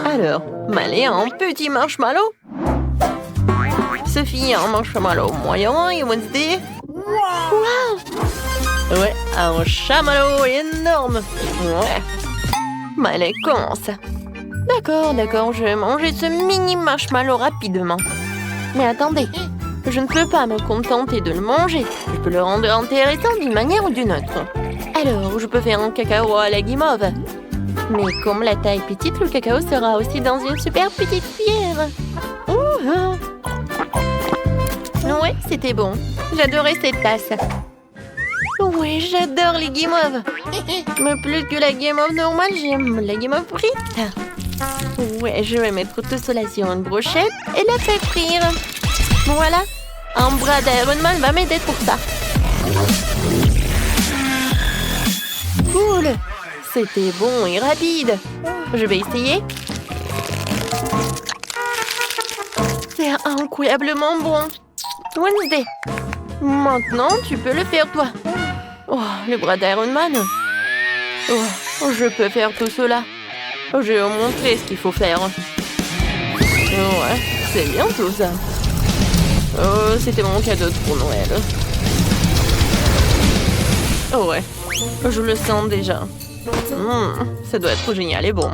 Alors, Malé a un petit marshmallow. Sophie a un marshmallow moyen et Wednesday... Wow! Ouais, un chamallow énorme. Ouais. Malé commence. D'accord, je vais manger ce mini marshmallow rapidement. Mais attendez, je ne peux pas me contenter de le manger. Je peux le rendre intéressant d'une manière ou d'une autre. Alors, je peux faire un cacao à la guimauve. Mais comme la taille est petite, le cacao sera aussi dans une super petite cuillère. Ouais, c'était bon. J'adorais cette tasse. Ouais, j'adore les guimauves. Mais plus que la guimauve normale, j'aime la guimauve frite. Ouais, je vais mettre tout cela sur une brochette et la faire frire. Voilà, un bras d'Iron Man va m'aider pour ça. Cool, c'était bon et rapide. Je vais essayer. C'est incroyablement bon. Wednesday, maintenant tu peux le faire toi. Oh, le bras d'Iron Man. Oh, je peux faire tout cela. Je vais vous montrer ce qu'il faut faire. Ouais, c'est bien tout ça. Oh, c'était mon cadeau pour Noël. Oh ouais, je le sens déjà. Ça doit être génial et bon.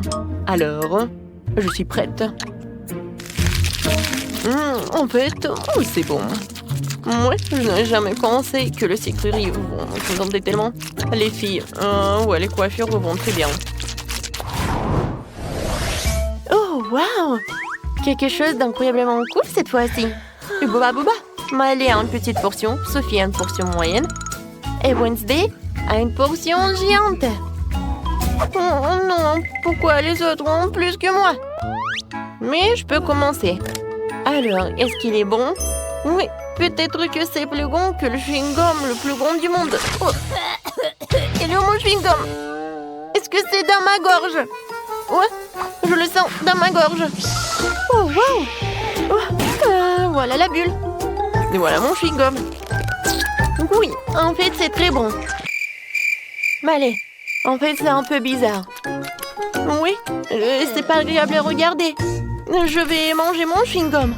Alors, je suis prête. En fait, c'est bon. Ouais, je n'ai jamais pensé que le sucrerie vont présenter tellement. Les filles, ouais, les coiffures vont très bien. Oh, wow! Quelque chose d'incroyablement cool cette fois-ci. Booba Booba, Malé a une petite portion, Sophie a une portion moyenne, et Wednesday a une portion géante. Oh non, pourquoi les autres ont plus que moi? Mais je peux commencer. Alors, est-ce qu'il est bon? Oui, peut-être que c'est plus bon que le chewing-gum le plus bon du monde. Oh. Il est où mon chewing-gum? Est-ce que c'est dans ma gorge? Ouais, je le sens dans ma gorge. Oh, wow! Oh, voilà la bulle. Et voilà mon chewing-gum. Oui, en fait, c'est très bon. Malé, en fait, c'est un peu bizarre. Oui, c'est pas agréable à regarder. Je vais manger mon chewing-gum.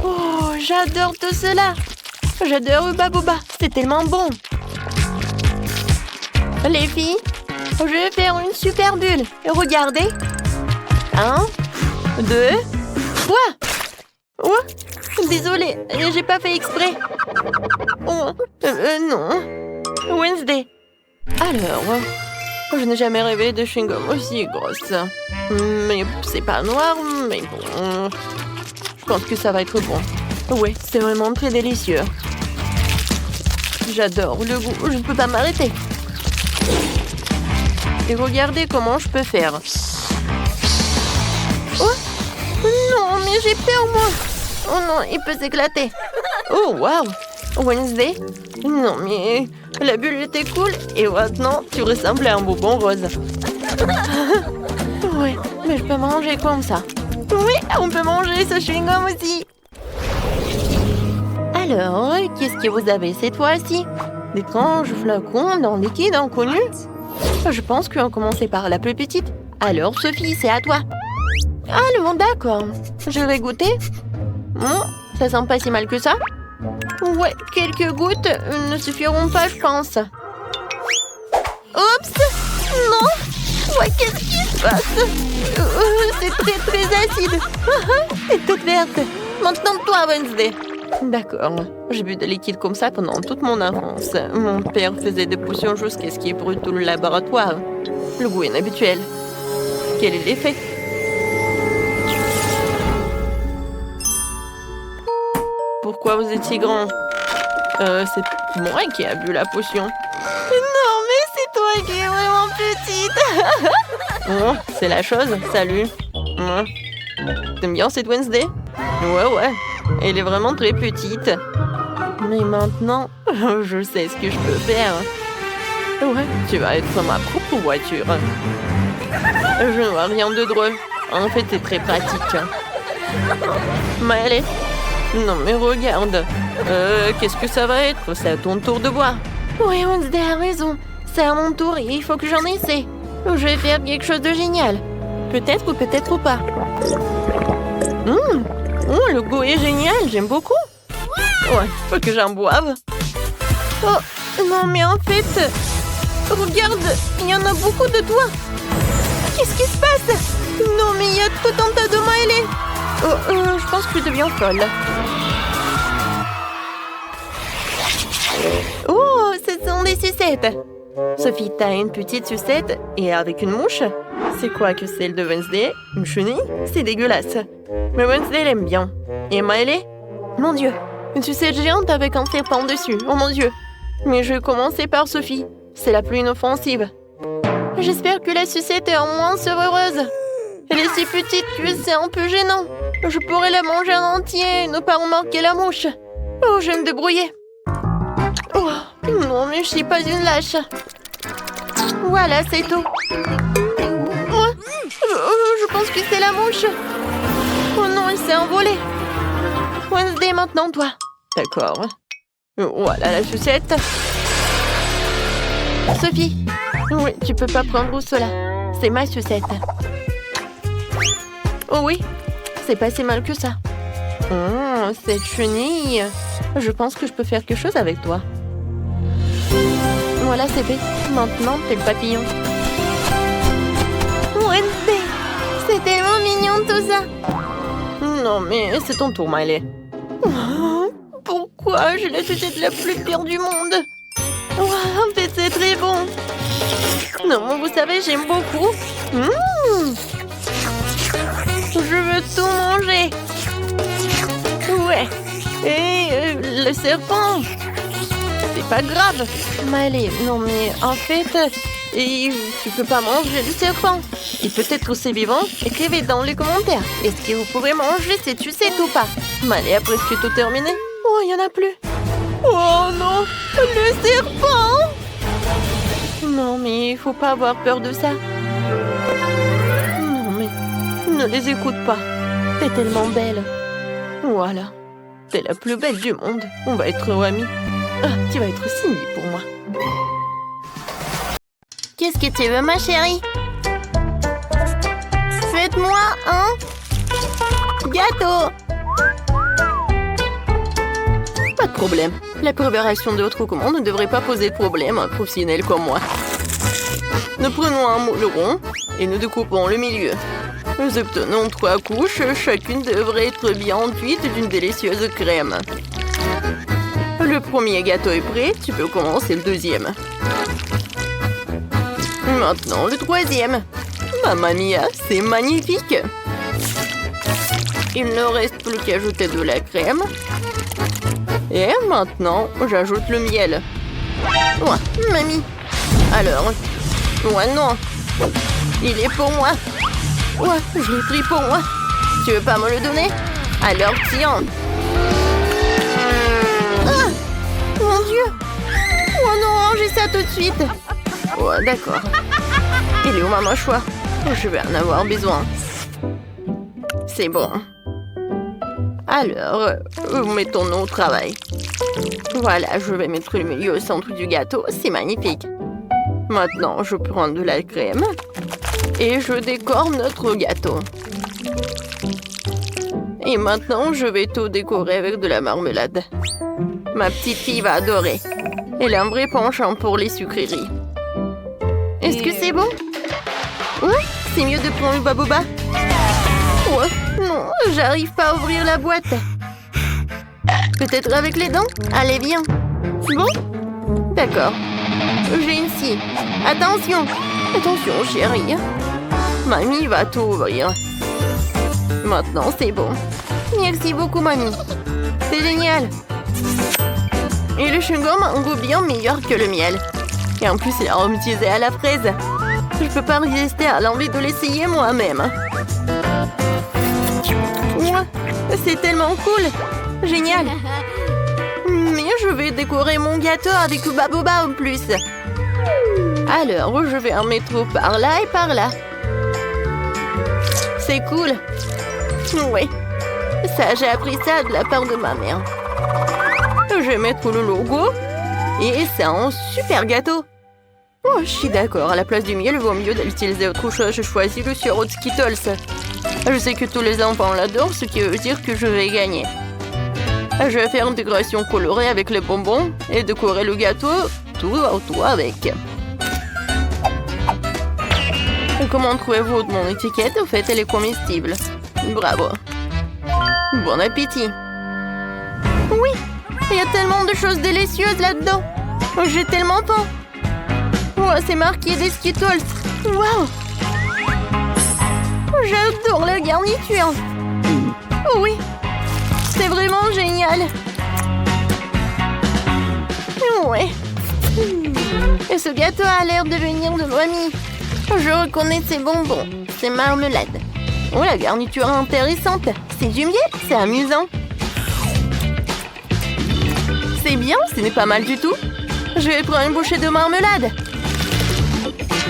Oh, j'adore tout cela. J'adore Booba Booba. C'est tellement bon. Les filles, je vais faire une super bulle. Regardez. 1, 2, 3. Oh, désolée, j'ai pas fait exprès. Oh, non. Wednesday. Alors, je n'ai jamais rêvé de chewing-gum aussi grosse. Mais c'est pas noir, mais bon. Je pense que ça va être bon. Ouais, c'est vraiment très délicieux. J'adore le goût, je ne peux pas m'arrêter. Et regardez comment je peux faire. Oh non, mais j'ai peur moi. Oh non, il peut s'éclater. Oh wow, Wednesday. Non mais la bulle était cool et maintenant tu ressembles à un bonbon rose. Oui, mais je peux manger comme ça. Oui, on peut manger ce chewing-gum aussi. Alors, qu'est-ce que vous avez cette fois-ci? D'étranges flacons d'un liquide inconnu? Je pense qu'on va commencer par la plus petite. Alors, Sophie, c'est à toi. Allons, d'accord. Je vais goûter. Ça sent pas si mal que ça. Ouais, quelques gouttes ne suffiront pas, je pense. Oups! Non! Ouais, qu'est-ce qui se passe? C'est très, très acide. C'est toute verte. Maintenant, toi, Wednesday. D'accord. J'ai bu de liquide comme ça pendant toute mon enfance. Mon père faisait des potions jusqu'à ce qu'il brûle tout le laboratoire. Le goût inhabituel. Quel est l'effet? Pourquoi vous êtes si grand? C'est moi qui a bu la potion. Non, mais c'est toi qui es vraiment petite. Oh, c'est la chose. Salut. T'aimes bien cette Wednesday? Ouais. Elle est vraiment très petite. Mais maintenant, je sais ce que je peux faire. Ouais, tu vas être ma propre voiture. Je ne vois rien de drôle. En fait, c'est très pratique. Mais allez. Non, mais regarde. Qu'est-ce que ça va être? C'est à ton tour de boire. Oui, Wednesday a raison. C'est à mon tour et il faut que j'en essaie. Je vais faire quelque chose de génial. Peut-être ou peut-être pas. Oh, le goût est génial, j'aime beaucoup. Ouais, faut que j'en boive. Oh, non mais en fait, regarde, il y en a beaucoup de toi. Qu'est-ce qui se passe? Non mais il y a tout un tas de Miley. Oh, je pense que je deviens folle. Oh, ce sont des sucettes. Sophie, t'as une petite sucette et avec une mouche? C'est quoi que celle de Wednesday? Une chenille? C'est dégueulasse. Mais Wednesday l'aime bien. Et Miley? Mon Dieu, une sucette géante avec un serpent dessus. Oh mon Dieu. Mais je vais commencer par Sophie. C'est la plus inoffensive. J'espère que la sucette est en moins heureuse. Elle est si petite que c'est un peu gênant. Je pourrais la manger en entier et ne pas remarquer la mouche. Oh, je vais me débrouiller. Oh, non, mais je suis pas une lâche. Voilà, c'est tout. Oh, je pense que c'est la mouche. Oh non, elle s'est envolée. Wednesday, maintenant, toi. D'accord. Voilà la sucette. Sophie. Oui, tu peux pas prendre cela. C'est ma sucette. Oh oui, c'est pas si mal que ça. Oh, cette chenille. Je pense que je peux faire quelque chose avec toi. Voilà, c'est fait. Maintenant, t'es le papillon. Wednesday, c'est tellement mignon tout ça. Non, mais c'est ton tour, Miley. Oh, pourquoi j'ai la sucette la plus pire du monde? Oh, en fait, c'est très bon. Non, vous savez, j'aime beaucoup. Je veux tout manger. Ouais. Et le serpent. C'est pas grave. Miley, non mais en fait, tu peux pas manger le serpent. Il peut être aussi vivant. Écrivez dans les commentaires. Est-ce que vous pouvez manger cette sucette ou pas? Miley a presque tout terminé. Oh, il y en a plus. Oh non, le serpent. Non mais il faut pas avoir peur de ça. Non mais ne les écoute pas. T'es tellement belle. Voilà. T'es la plus belle du monde. On va être amis. Ah, tu vas être Cindy pour moi. Qu'est-ce que tu veux, ma chérie? Faites-moi un gâteau. Pas de problème. La préparation de votre commande ne devrait pas poser de problème à un professionnel comme moi. Nous prenons un moule rond et nous découpons le milieu. Nous obtenons 3 couches, chacune devrait être bien enduite d'une délicieuse crème. Le premier gâteau est prêt, tu peux commencer le deuxième. Maintenant le troisième. Mamma mia, c'est magnifique! Il ne reste plus qu'à ajouter de la crème. Et maintenant, j'ajoute le miel. Ouais, mamie. Alors, ouais, non. Il est pour moi. Ouais, je l'ai pris pour moi. Tu veux pas me le donner? Alors tiens. Ah! Mon Dieu! Oh non, rangez ça tout de suite. Ouais, d'accord. Il est où ma mâchoire? Je vais en avoir besoin. C'est bon. Alors, mettons-nous au travail. Voilà, je vais mettre le milieu au centre du gâteau. C'est magnifique. Maintenant, je prends de la crème et je décore notre gâteau. Et maintenant, je vais tout décorer avec de la marmelade. Ma petite fille va adorer. Elle a un vrai penchant pour les sucreries. Est-ce que c'est bon? Ouais, c'est mieux de prendre le baboba. Ouais, non, j'arrive pas à ouvrir la boîte. Peut-être avec les dents? Allez, viens. Bon? D'accord. J'ai une scie. Attention. Attention, chérie. Mamie va tout ouvrir. Maintenant, c'est bon. Merci beaucoup, mamie. C'est génial. Et le chewing-gum a un goût bien meilleur que le miel. Et en plus, il est aromatisé à la fraise. Je peux pas résister à l'envie de l'essayer moi-même. C'est tellement cool. Génial. Mais je vais décorer mon gâteau avec du baboba en plus. Alors, je vais en mettre par là et par là. C'est cool. Oui. Ça, j'ai appris ça de la part de ma mère. Je vais mettre le logo. Et c'est un super gâteau. Oh, je suis d'accord. À la place du miel, il vaut mieux d'utiliser autre chose. Je choisis le sirop de Skittles. Je sais que tous les enfants l'adorent, ce qui veut dire que je vais gagner. Je vais faire une décoration colorée avec les bonbons et décorer le gâteau tout autour avec. Et comment trouvez-vous mon étiquette? En fait, elle est comestible. Bravo. Bon appétit. Oui, il y a tellement de choses délicieuses là-dedans. J'ai tellement faim. Oh, c'est marqué des Skittles. Waouh! J'adore la garniture. Oh oui, c'est vraiment génial. Ouais. Et ce gâteau a l'air de venir de Noémie. Je reconnais ces bonbons. C'est marmelade. Oh, la garniture est intéressante. C'est du miel, c'est amusant. C'est bien, ce n'est pas mal du tout. Je vais prendre une bouchée de marmelade.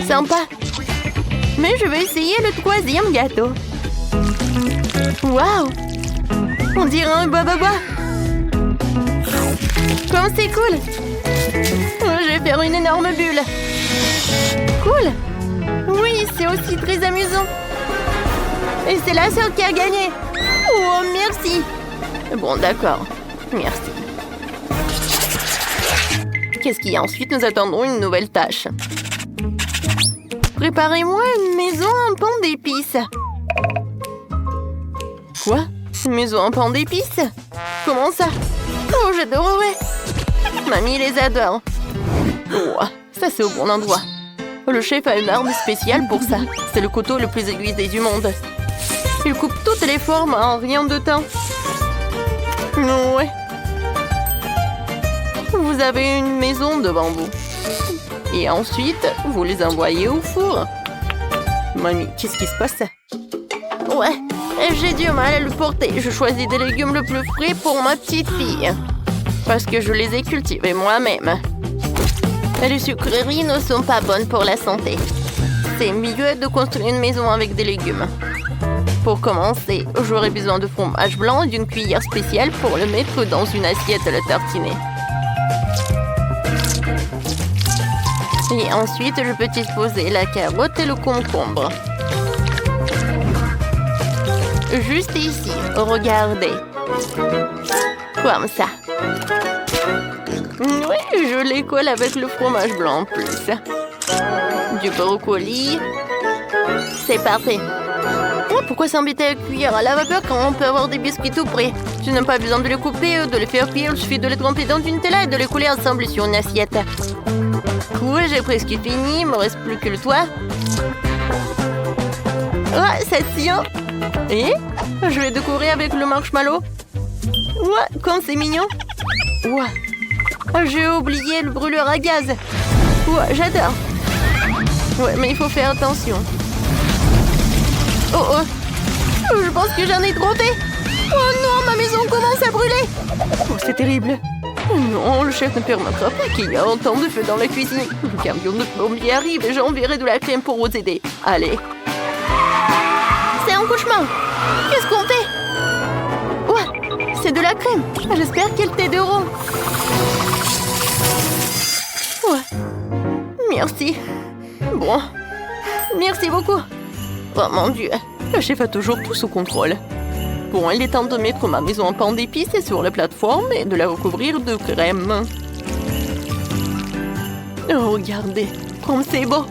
Sympa. Mais je vais essayer le troisième gâteau. Waouh! On dirait un bababa. Comme c'est cool. Je vais faire une énorme bulle. Cool. Oui, c'est aussi très amusant. Et c'est la seule qui a gagné. Oh, merci. Bon, d'accord. Merci. Qu'est-ce qu'il y a ensuite? Nous attendons une nouvelle tâche. Préparez-moi une maison en pain d'épices. Quoi? Une maison en pain d'épices? Comment ça? Oh, j'adorerais. Mamie les adore. Oh, ça c'est au bon endroit. Le chef a une arme spéciale pour ça. C'est le couteau le plus aiguisé du monde. Il coupe toutes les formes en rien de temps. Ouais. Vous avez une maison devant vous. Et ensuite, vous les envoyez au four. Mamie, qu'est-ce qui se passe? Ouais, j'ai du mal à le porter. Je choisis des légumes le plus frais pour ma petite fille. Parce que je les ai cultivés moi-même. Les sucreries ne sont pas bonnes pour la santé. C'est mieux de construire une maison avec des légumes. Pour commencer, j'aurai besoin de fromage blanc et d'une cuillère spéciale pour le mettre dans une assiette à le tartiner. Et ensuite, je peux disposer la carotte et le concombre. Juste ici, regardez. Comme ça. Oui, je les colle avec le fromage blanc en plus. Du brocoli. C'est parfait. Oh, pourquoi s'embêter à cuire à la vapeur quand on peut avoir des biscuits tout prêts? Tu n'as pas besoin de les couper ou de les faire cuire. Il suffit de les tremper dans une Nutella et de les coller ensemble sur une assiette. Oui, j'ai presque fini. Il me reste plus que le toit. Ouais, ça tient. Et je vais décorer avec le marshmallow. Ouais, comme c'est mignon. Ouais. J'ai oublié le brûleur à gaz. Ouais, j'adore. Ouais, mais il faut faire attention. Oh oh. Je pense que j'en ai trop fait. Oh non, ma maison commence à brûler. Oh, c'est terrible. Oh non, le chef ne permettra pas qu'il y ait autant de feu dans la cuisine. Le camion de plombier arrive et j'enverrai de la crème pour vous aider. Allez. C'est un cauchemar. Qu'est-ce qu'on fait? Ouais, c'est de la crème. J'espère qu'elle t'aideront. Ouais. Merci. Bon. Merci beaucoup. Oh mon Dieu. Le chef a toujours tout sous contrôle. Bon, il est temps de mettre ma maison en pain d'épices sur la plateforme et de la recouvrir de crème. Oh, regardez, comme c'est beau.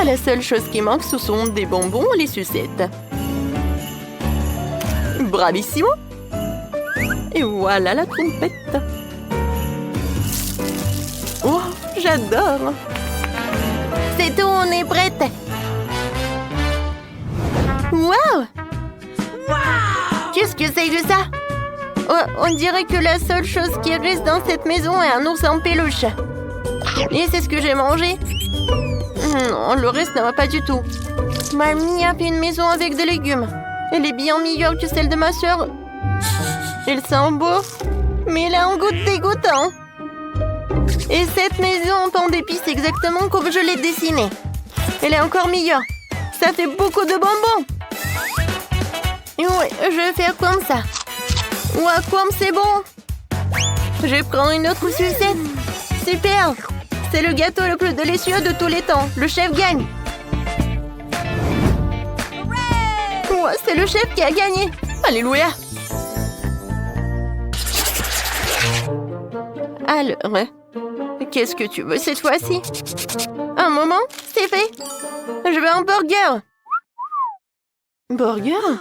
La seule chose qui manque, ce sont des bonbons et les sucettes. Bravissimo! Et voilà la trompette. Oh, j'adore! C'est tout, on est prête! Wow! Qu'est-ce que c'est que ça? Oh, on dirait que la seule chose qui reste dans cette maison est un ours en peluche. Et c'est ce que j'ai mangé? Non, le reste ne va pas du tout. Mamie a fait une maison avec des légumes. Elle est bien meilleure que celle de ma sœur. Elle sent beau, mais elle a un goût dégoûtant. Et cette maison en pain d'épices est exactement comme je l'ai dessinée. Elle est encore meilleure. Ça fait beaucoup de bonbons. Oui, je vais faire comme ça. Ouais, comme c'est bon. Je vais prendre une autre sucette. Super. C'est le gâteau le plus délicieux de tous les temps. Le chef gagne. Ouais, c'est le chef qui a gagné. Alléluia. Alors, qu'est-ce que tu veux cette fois-ci? Un moment, c'est fait. Je veux un burger. Burger?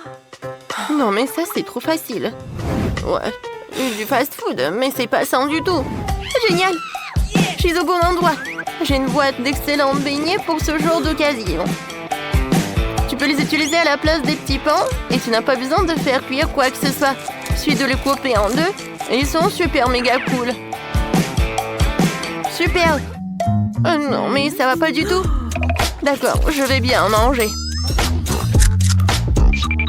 Non, mais ça, c'est trop facile. Ouais, du fast-food, mais c'est pas sain du tout. Génial! Je suis au bon endroit. J'ai une boîte d'excellents beignets pour ce genre d'occasion. Tu peux les utiliser à la place des petits pains et tu n'as pas besoin de faire cuire quoi que ce soit. Il suffit de les couper en deux et ils sont super méga cool. Super! Non, mais ça va pas du tout. D'accord, je vais bien manger.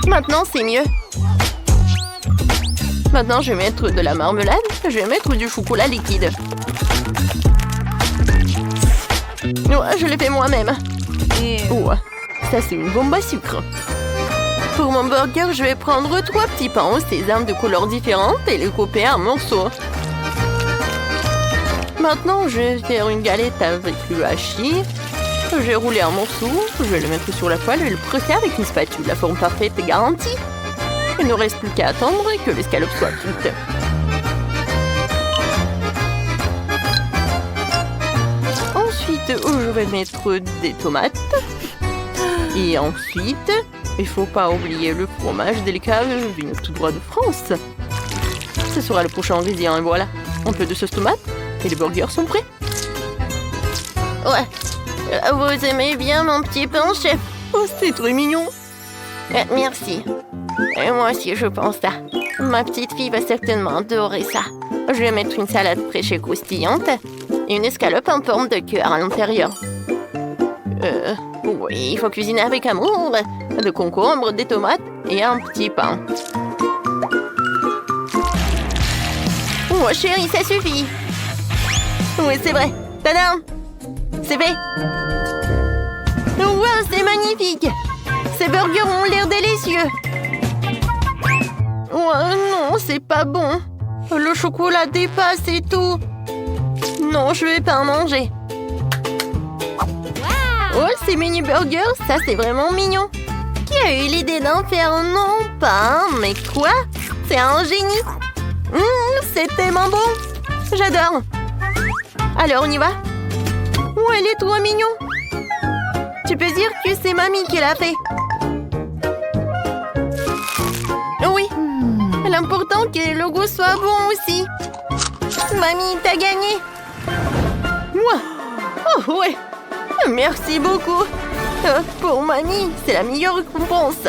Maintenant, c'est mieux. Maintenant, je vais mettre de la marmelade. Je vais mettre du chocolat liquide. Ouais, je l'ai fait moi-même. Ouais, ça, c'est une bombe à sucre. Pour mon burger, je vais prendre 3 petits pains au sésame de couleurs différentes et les couper en morceaux. Maintenant, je vais faire une galette avec le hachis. Je vais rouler un morceau, je vais le mettre sur la poêle et le presser avec une spatule. La forme parfaite est garantie. Il ne reste plus qu'à attendre que l'escalope soit cuite. Ensuite, je vais mettre des tomates. Et ensuite, il ne faut pas oublier le fromage délicat venu tout droit de France. Ce sera le prochain ingrédient et voilà. Un peu de sauce tomate et les burgers sont prêts. Ouais. Vous aimez bien mon petit pain, chef? Oh, c'est très mignon. Merci. Et moi aussi, je pense ça. Ma petite fille va certainement adorer ça. Je vais mettre une salade fraîche et croustillante et une escalope en forme de cœur à l'intérieur. Oui, il faut cuisiner avec amour. De concombre, des tomates et un petit pain. Oh, chérie, ça suffit. Oui, c'est vrai. Tadam! C'est fait. Wow, c'est magnifique. Ces burgers ont l'air délicieux. Oh non, c'est pas bon. Le chocolat dépasse et tout. Non, je vais pas en manger. Oh, ces mini burgers, ça c'est vraiment mignon. Qui a eu l'idée d'en faire un? Non, pas un, mais quoi? C'est un génie. C'est tellement bon. J'adore. Alors, on y va? Oh, elle est trop mignon. Tu peux dire que c'est mamie qui l'a fait. Oui. L'important que le goût soit bon aussi. Mamie, t'as gagné. Moi? Oh, ouais. Merci beaucoup. Pour mamie, c'est la meilleure récompense.